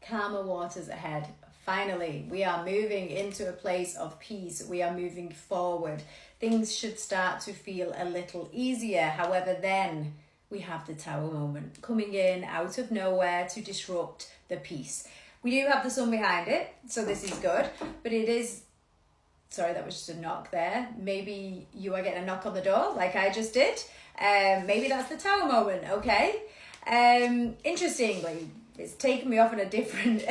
calmer waters ahead. Finally, we are moving into a place of peace. We are moving forward. Things should start to feel a little easier. However, then we have the Tower moment coming in out of nowhere to disrupt the peace. We do have the sun behind it, so this is good, but it is, sorry, that was just a knock there. Maybe you are getting a knock on the door like I just did. Maybe that's the Tower moment, okay? Interestingly, it's taken me off on a different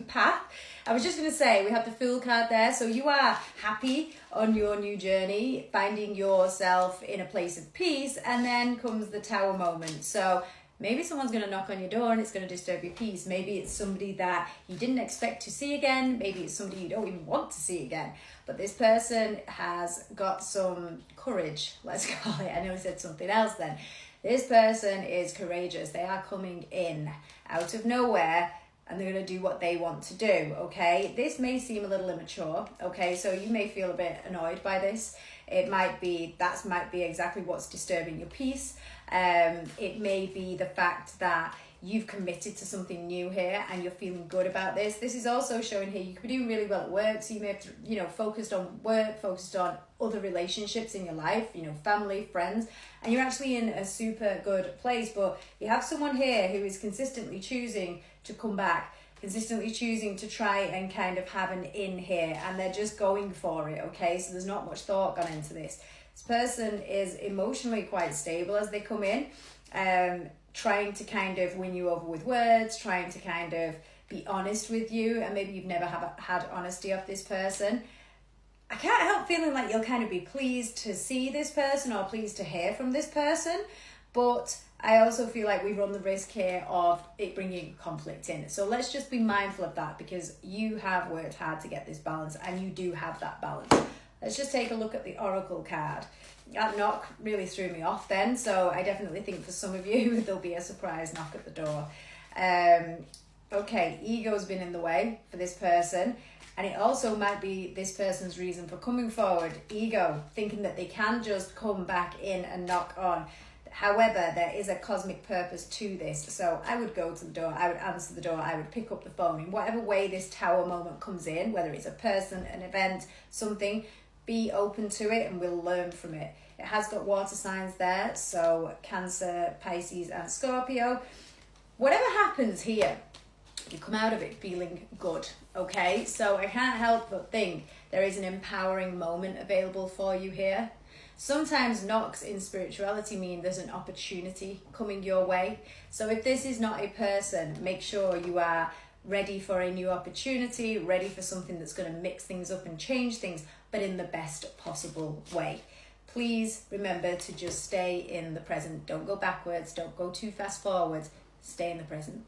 path. I was just going to say, we have the Fool card there. So you are happy on your new journey, finding yourself in a place of peace. And then comes the Tower moment. So maybe someone's going to knock on your door and it's going to disturb your peace. Maybe it's somebody that you didn't expect to see again. Maybe it's somebody you don't even want to see again. But this person has got some courage, let's call it. I know I said something else then. This person is courageous. They are coming in out of nowhere and they're going to do what they want to do, okay? This may seem a little immature, okay? So you may feel a bit annoyed by this. It might be, that might be exactly what's disturbing your peace. It may be the fact that you've committed to something new here and you're feeling good about this. This is also showing here you could be doing really well at work, so you may have focused on work, focused on other relationships in your life, family, friends, and you're actually in a super good place. But you have someone here who is consistently choosing to come back, consistently choosing to try and kind of have an in here, and they're just going for it, okay? So there's not much thought gone into this. This person is emotionally quite stable as they come in, trying to kind of win you over with words, trying to kind of be honest with you, and maybe you've never had honesty of this person. I can't help feeling like you'll kind of be pleased to see this person or pleased to hear from this person, but I also feel like we run the risk here of it bringing conflict in. So let's just be mindful of that, because you have worked hard to get this balance and you do have that balance. Let's just take a look at the Oracle card. That knock really threw me off then, so I definitely think for some of you there'll be a surprise knock at the door. Okay, ego's been in the way for this person, and it also might be this person's reason for coming forward. Ego, thinking that they can just come back in and knock on. However, there is a cosmic purpose to this. So I would go to the door, I would answer the door, I would pick up the phone. In whatever way this Tower moment comes in, whether it's a person, an event, something, be open to it and we'll learn from it. It has got water signs there, so Cancer, Pisces and Scorpio. Whatever happens here, you come out of it feeling good, okay? So I can't help but think there is an empowering moment available for you here. Sometimes knocks in spirituality mean there's an opportunity coming your way. So if this is not a person, make sure you are ready for a new opportunity, ready for something that's going to mix things up and change things, but in the best possible way. Please remember to just stay in the present. Don't go backwards. Don't go too fast forwards. Stay in the present.